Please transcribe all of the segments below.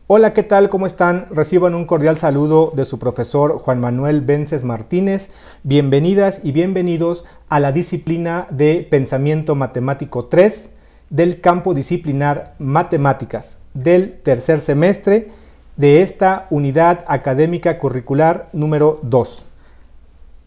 Hola, ¿qué tal? ¿Cómo están? Reciban un cordial saludo de su profesor Juan Manuel Vences Martínez. Bienvenidas y bienvenidos a la disciplina de Pensamiento Matemático 3 del campo disciplinar Matemáticas del tercer semestre de esta unidad académica curricular número 2,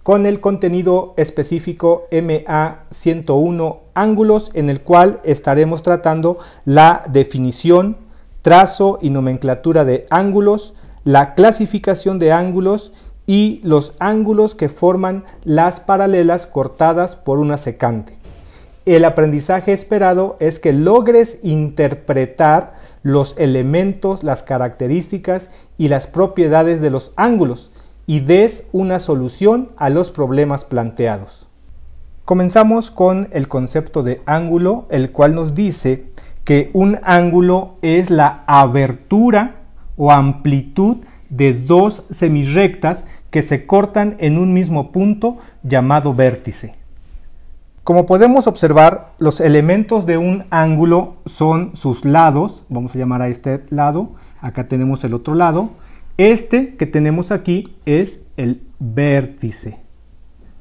con el contenido específico MA 101 ángulos, en el cual estaremos tratando la definición, trazo y nomenclatura de ángulos, la clasificación de ángulos y los ángulos que forman las paralelas cortadas por una secante. El aprendizaje esperado es que logres interpretar los elementos, las características y las propiedades de los ángulos y des una solución a los problemas planteados. Comenzamos con el concepto de ángulo, el cual nos dice que un ángulo es la abertura o amplitud de dos semirrectas que se cortan en un mismo punto llamado vértice. Como podemos observar, los elementos de un ángulo son sus lados. Vamos a llamar a este lado, acá tenemos el otro lado. Este que tenemos aquí es el vértice,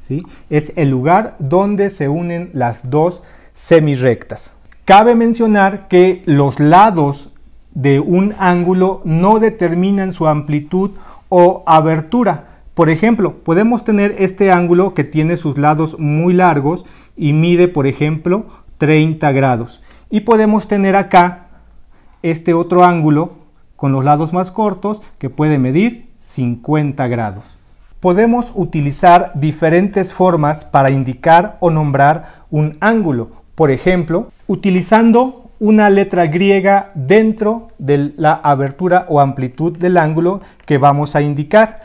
¿sí? Es el lugar donde se unen las dos semirrectas. Cabe mencionar que los lados de un ángulo no determinan su amplitud o abertura. Por ejemplo, podemos tener este ángulo que tiene sus lados muy largos y mide, por ejemplo, 30 grados. Y podemos tener acá este otro ángulo con los lados más cortos que puede medir 50 grados. Podemos utilizar diferentes formas para indicar o nombrar un ángulo. Por ejemplo, utilizando una letra griega dentro de la abertura o amplitud del ángulo que vamos a indicar.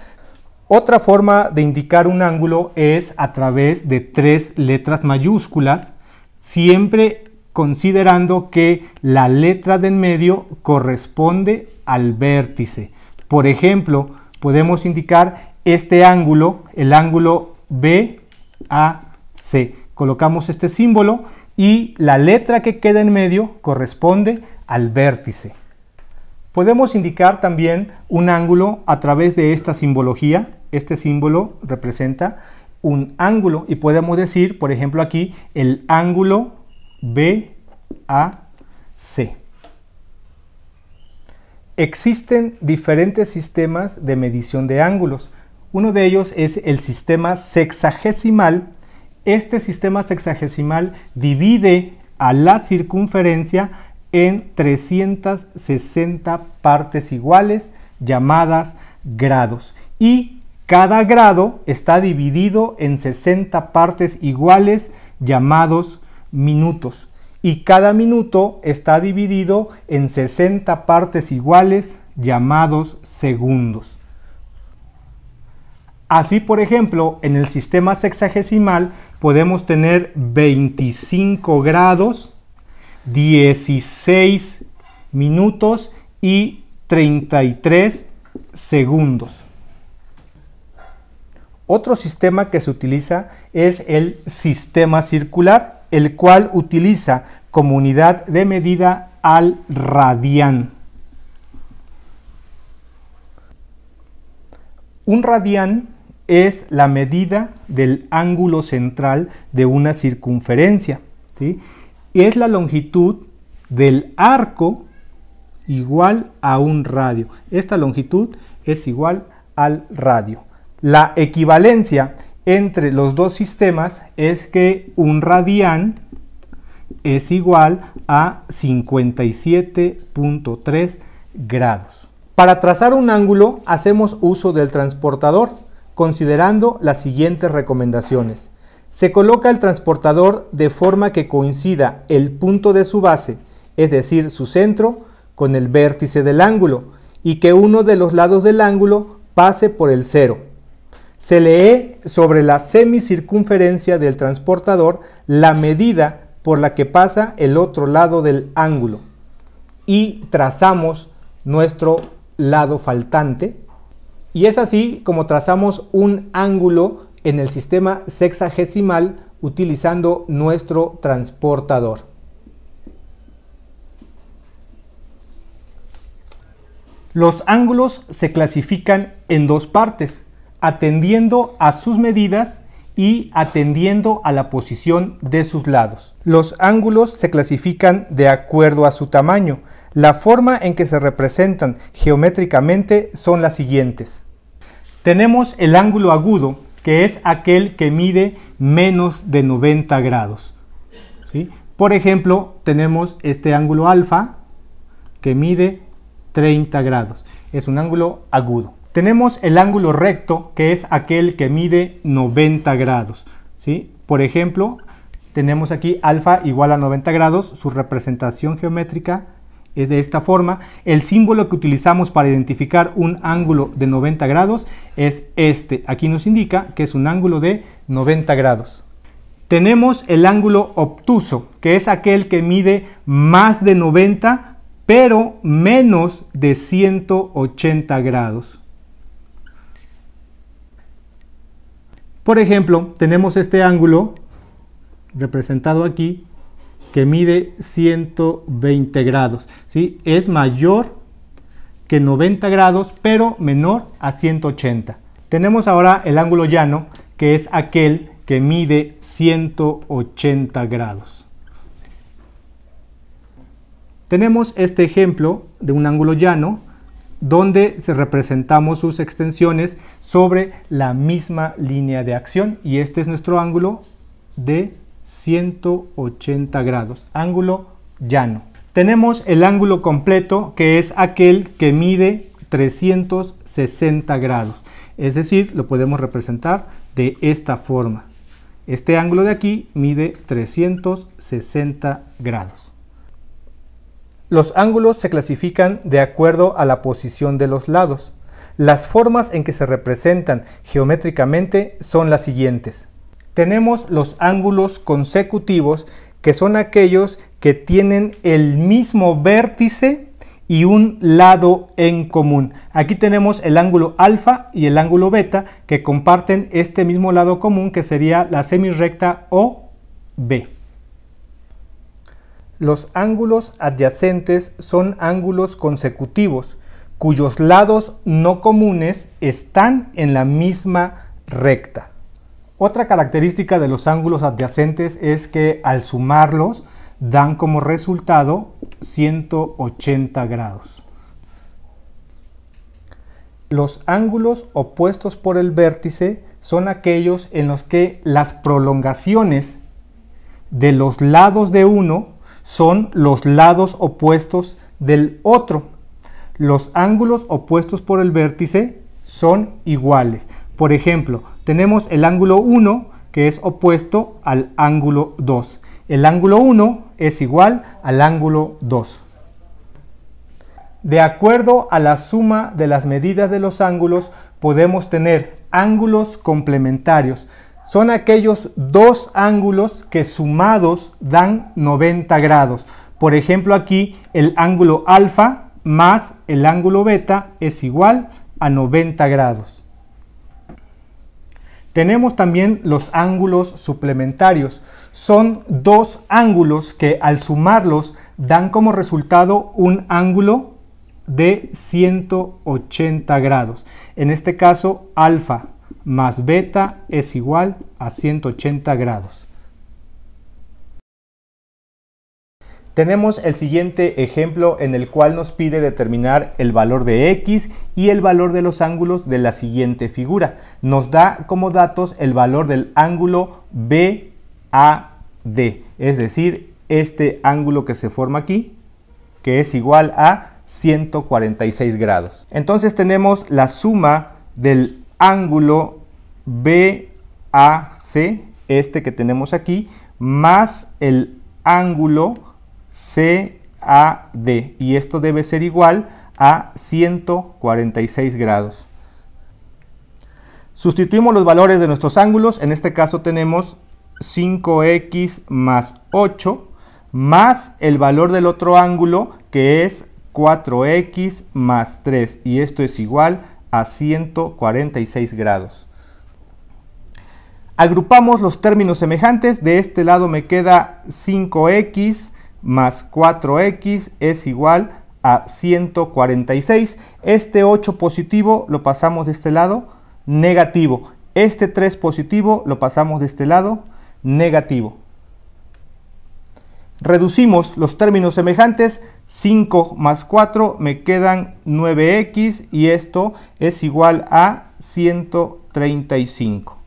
Otra forma de indicar un ángulo es a través de tres letras mayúsculas, siempre considerando que la letra del medio corresponde al vértice. Por ejemplo, podemos indicar este ángulo, el ángulo BAC. Colocamos este símbolo y la letra que queda en medio corresponde al vértice. Podemos indicar también un ángulo a través de esta simbología. Este símbolo representa un ángulo y podemos decir, por ejemplo, aquí el ángulo BAC. Existen diferentes sistemas de medición de ángulos. Uno de ellos es el sistema sexagesimal. Este sistema sexagesimal divide a la circunferencia en 360 partes iguales, llamadas grados. Y cada grado está dividido en 60 partes iguales, llamados minutos. Y cada minuto está dividido en 60 partes iguales, llamados segundos. Así, por ejemplo, en el sistema sexagesimal podemos tener 25 grados, 16 minutos y 33 segundos. Otro sistema que se utiliza es el sistema circular, el cual utiliza como unidad de medida al radián. Un radián es la medida del ángulo central de una circunferencia, ¿sí? Y es la longitud del arco igual a un radio. Esta longitud es igual al radio. La equivalencia entre los dos sistemas es que un radián es igual a 57.3 grados. Para trazar un ángulo hacemos uso del transportador, considerando las siguientes recomendaciones. Se coloca el transportador de forma que coincida el punto de su base, es decir, su centro, con el vértice del ángulo, y que uno de los lados del ángulo pase por el cero. Se lee sobre la semicircunferencia del transportador la medida por la que pasa el otro lado del ángulo y trazamos nuestro lado faltante, y es así como trazamos un ángulo en el sistema sexagesimal utilizando nuestro transportador. Los ángulos se clasifican en dos partes, atendiendo a sus medidas y atendiendo a la posición de sus lados. Los ángulos se clasifican de acuerdo a su tamaño. La forma en que se representan geométricamente son las siguientes. Tenemos el ángulo agudo, que es aquel que mide menos de 90 grados. ¿Sí? Por ejemplo, tenemos este ángulo alfa, que mide 30 grados. Es un ángulo agudo. Tenemos el ángulo recto, que es aquel que mide 90 grados. ¿Sí? Por ejemplo, tenemos aquí alfa igual a 90 grados. Su representación geométrica es de esta forma. El símbolo que utilizamos para identificar un ángulo de 90 grados es este. Aquí nos indica que es un ángulo de 90 grados. Tenemos el ángulo obtuso, que es aquel que mide más de 90, pero menos de 180 grados. Por ejemplo, tenemos este ángulo representado aquí que mide 120 grados. ¿Sí? Es mayor que 90 grados, pero menor a 180. Tenemos ahora el ángulo llano, que es aquel que mide 180 grados. Tenemos este ejemplo de un ángulo llano, donde representamos sus extensiones sobre la misma línea de acción, y este es nuestro ángulo de 180 grados, ángulo llano. Tenemos el ángulo completo, que es aquel que mide 360 grados, es decir, lo podemos representar de esta forma. Este ángulo de aquí mide 360 grados. Los ángulos se clasifican de acuerdo a la posición de los lados. Las formas en que se representan geométricamente son las siguientes. Tenemos los ángulos consecutivos, que son aquellos que tienen el mismo vértice y un lado en común. Aquí tenemos el ángulo alfa y el ángulo beta, que comparten este mismo lado común, que sería la semirrecta OB. Los ángulos adyacentes son ángulos consecutivos, cuyos lados no comunes están en la misma recta. Otra característica de los ángulos adyacentes es que al sumarlos dan como resultado 180 grados. Los ángulos opuestos por el vértice son aquellos en los que las prolongaciones de los lados de uno son los lados opuestos del otro. Los ángulos opuestos por el vértice son iguales. Por ejemplo, tenemos el ángulo 1, que es opuesto al ángulo 2. El ángulo 1 es igual al ángulo 2. De acuerdo a la suma de las medidas de los ángulos, podemos tener ángulos complementarios. Son aquellos dos ángulos que sumados dan 90 grados. Por ejemplo, aquí el ángulo alfa más el ángulo beta es igual a 90 grados. Tenemos también los ángulos suplementarios. Son dos ángulos que al sumarlos dan como resultado un ángulo de 180 grados. En este caso, alfa más beta es igual a 180 grados. Tenemos el siguiente ejemplo en el cual nos pide determinar el valor de x y el valor de los ángulos de la siguiente figura. Nos da como datos el valor del ángulo BAD, es decir, este ángulo que se forma aquí, que es igual a 146 grados. Entonces tenemos la suma del ángulo BAC, este que tenemos aquí, más el ángulo CAD, y esto debe ser igual a 146 grados. Sustituimos los valores de nuestros ángulos. En este caso tenemos 5x más 8 más el valor del otro ángulo, que es 4x más 3, y esto es igual a 146 grados. Agrupamos los términos semejantes. De este lado me queda 5x más 4x es igual a 146. Este 8 positivo lo pasamos de este lado, negativo. Este 3 positivo lo pasamos de este lado, negativo. Reducimos los términos semejantes, 5 más 4 me quedan 9x y esto es igual a 135.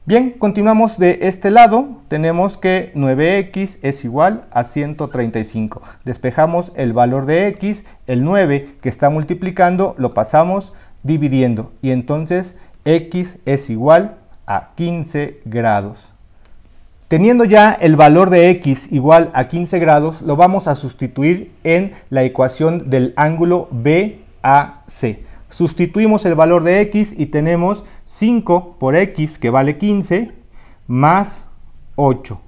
Bien, continuamos de este lado, tenemos que 9x es igual a 135. Despejamos el valor de x, el 9 que está multiplicando lo pasamos dividiendo y entonces x es igual a 15 grados. Teniendo ya el valor de x igual a 15 grados, lo vamos a sustituir en la ecuación del ángulo BAC. Sustituimos el valor de x y tenemos 5 por x, que vale 15, más 8.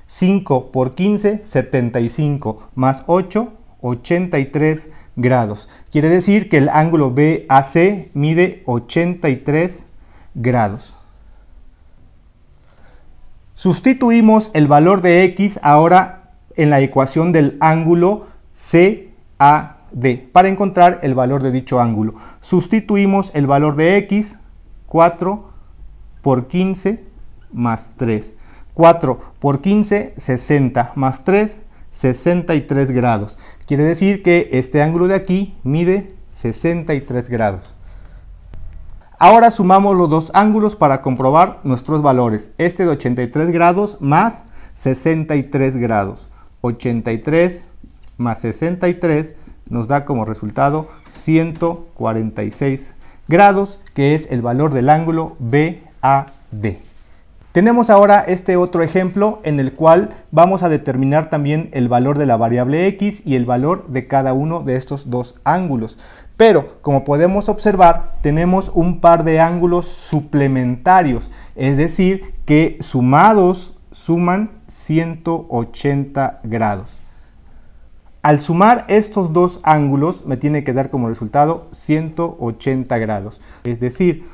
5 por 15, 75, más 8, 83 grados. Quiere decir que el ángulo BAC mide 83 grados. Sustituimos el valor de x ahora en la ecuación del ángulo CAD para encontrar el valor de dicho ángulo. Sustituimos el valor de x, 4 por 15 más 3. 4 por 15, 60 más 3, 63 grados. Quiere decir que este ángulo de aquí mide 63 grados. Ahora sumamos los dos ángulos para comprobar nuestros valores. Este de 83 grados más 63 grados. 83 más 63 nos da como resultado 146 grados, que es el valor del ángulo BAD. Tenemos ahora este otro ejemplo en el cual vamos a determinar también el valor de la variable x y el valor de cada uno de estos dos ángulos. Pero, como podemos observar, tenemos un par de ángulos suplementarios, es decir, que sumados suman 180 grados. Al sumar estos dos ángulos me tiene que dar como resultado 180 grados, es decir,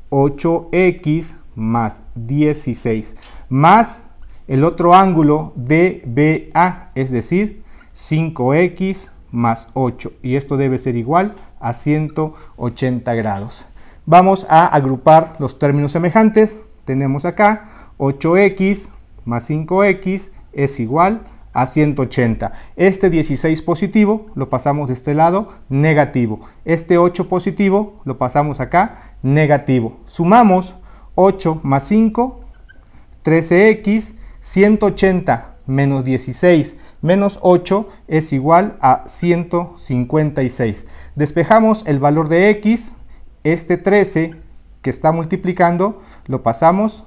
8x más 16, más el otro ángulo DBA, es decir, 5x más 8, y esto debe ser igual a 180 grados. Vamos a agrupar los términos semejantes. Tenemos acá 8x más 5x es igual a 180. Este 16 positivo lo pasamos de este lado, negativo. Este 8 positivo lo pasamos acá, negativo. Sumamos 8 más 5, 13x, 180 menos 16 menos 8 es igual a 156. Despejamos el valor de x, este 13 que está multiplicando lo pasamos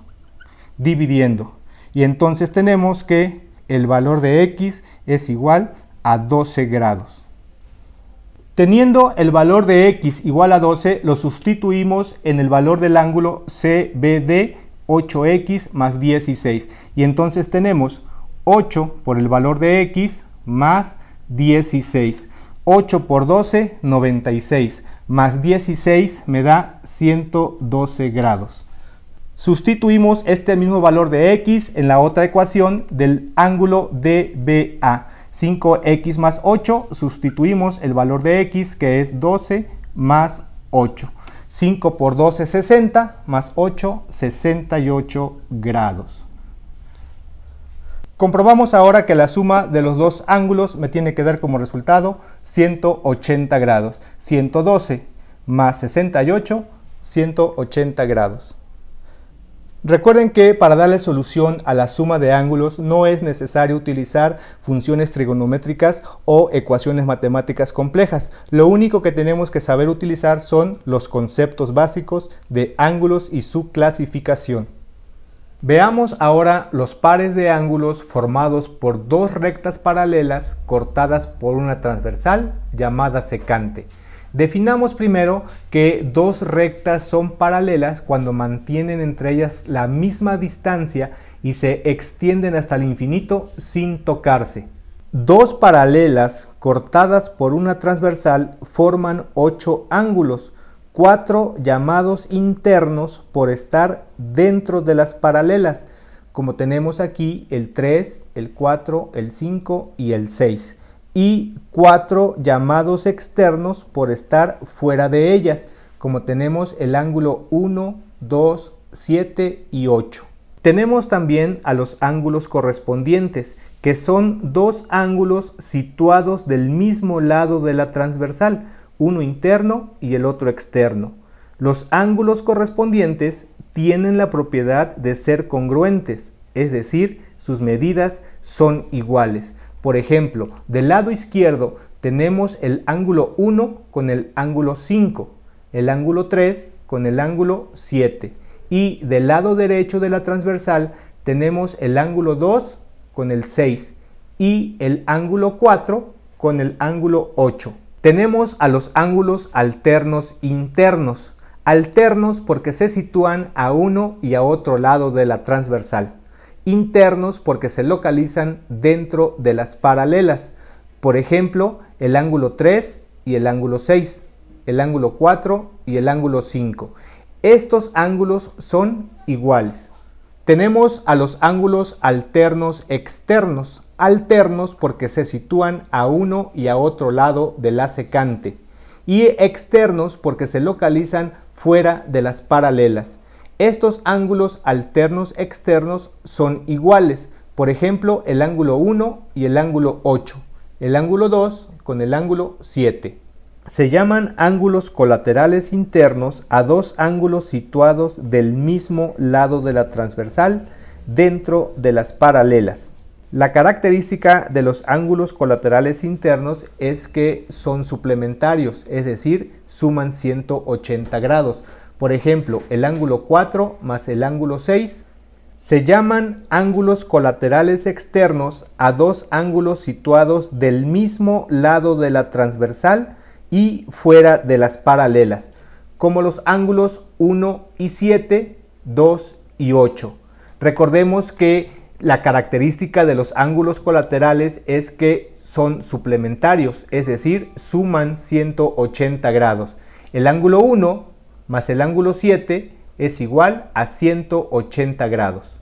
dividiendo. Y entonces tenemos que el valor de x es igual a 12 grados. Teniendo el valor de x igual a 12, lo sustituimos en el valor del ángulo CBD, 8x más 16. Y entonces tenemos 8 por el valor de x más 16. 8 por 12, 96. Más 16 me da 112 grados. Sustituimos este mismo valor de x en la otra ecuación del ángulo DBA. 5x más 8, sustituimos el valor de x, que es 12 más 8. 5 por 12, 60, más 8, 68 grados. Comprobamos ahora que la suma de los dos ángulos me tiene que dar como resultado 180 grados. 112 más 68, 180 grados. Recuerden que para darle solución a la suma de ángulos no es necesario utilizar funciones trigonométricas o ecuaciones matemáticas complejas. Lo único que tenemos que saber utilizar son los conceptos básicos de ángulos y su clasificación. Veamos ahora los pares de ángulos formados por dos rectas paralelas cortadas por una transversal llamada secante. Definamos primero que dos rectas son paralelas cuando mantienen entre ellas la misma distancia y se extienden hasta el infinito sin tocarse. Dos paralelas cortadas por una transversal forman 8 ángulos, 4 llamados internos por estar dentro de las paralelas, como tenemos aquí el 3, el 4, el 5 y el 6. y 4 llamados externos por estar fuera de ellas, como tenemos el ángulo 1, 2, 7 y 8. Tenemos también a los ángulos correspondientes, que son dos ángulos situados del mismo lado de la transversal, uno interno y el otro externo. Los ángulos correspondientes tienen la propiedad de ser congruentes, es decir, sus medidas son iguales. Por ejemplo, del lado izquierdo tenemos el ángulo 1 con el ángulo 5, el ángulo 3 con el ángulo 7. Y del lado derecho de la transversal tenemos el ángulo 2 con el 6 y el ángulo 4 con el ángulo 8. Tenemos a los ángulos alternos internos. Alternos porque se sitúan a uno y a otro lado de la transversal. Internos porque se localizan dentro de las paralelas. Por ejemplo, el ángulo 3 y el ángulo 6, el ángulo 4 y el ángulo 5. Estos ángulos son iguales. Tenemos a los ángulos alternos externos. Alternos porque se sitúan a uno y a otro lado de la secante. Y externos porque se localizan fuera de las paralelas. Estos ángulos alternos externos son iguales. Por ejemplo, el ángulo 1 y el ángulo 8. El ángulo 2 con el ángulo 7. Se llaman ángulos colaterales internos a dos ángulos situados del mismo lado de la transversal dentro de las paralelas. La característica de los ángulos colaterales internos es que son suplementarios, es decir, suman 180 grados. Por ejemplo, el ángulo 4 más el ángulo 6 se llaman ángulos colaterales externos a dos ángulos situados del mismo lado de la transversal y fuera de las paralelas, como los ángulos 1 y 7, 2 y 8. Recordemos que la característica de los ángulos colaterales es que son suplementarios, es decir, suman 180 grados. El ángulo 1 más el ángulo 7 es igual a 180 grados.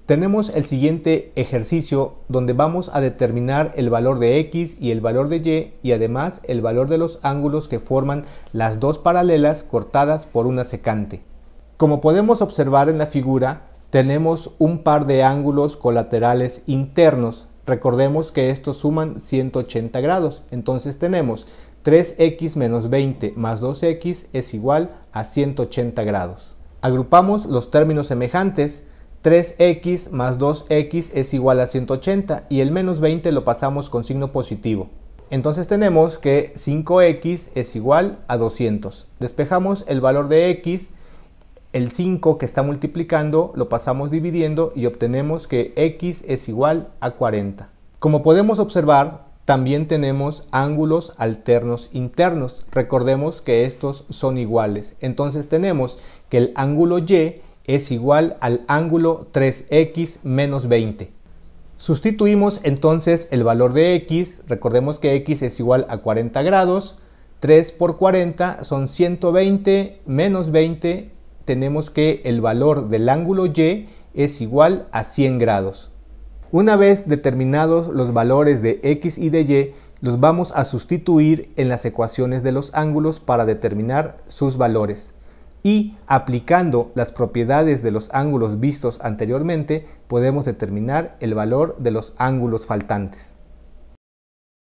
Tenemos el siguiente ejercicio donde vamos a determinar el valor de X y el valor de Y y además el valor de los ángulos que forman las dos paralelas cortadas por una secante. Como podemos observar en la figura, tenemos un par de ángulos colaterales internos. Recordemos que estos suman 180 grados. Entonces tenemos 3x menos 20 más 2x es igual a 180 grados. Agrupamos los términos semejantes. 3x más 2x es igual a 180 y el menos 20 lo pasamos con signo positivo. Entonces tenemos que 5x es igual a 200. Despejamos el valor de x, el 5 que está multiplicando lo pasamos dividiendo y obtenemos que x es igual a 40. Como podemos observar, también tenemos ángulos alternos internos. Recordemos que estos son iguales. Entonces tenemos que el ángulo y es igual al ángulo 3x menos 20. Sustituimos entonces el valor de x, recordemos que x es igual a 40 grados, 3 por 40 son 120 menos 20, tenemos que el valor del ángulo y es igual a 100 grados. Una vez determinados los valores de x y de y, los vamos a sustituir en las ecuaciones de los ángulos para determinar sus valores. Y aplicando las propiedades de los ángulos vistos anteriormente, podemos determinar el valor de los ángulos faltantes.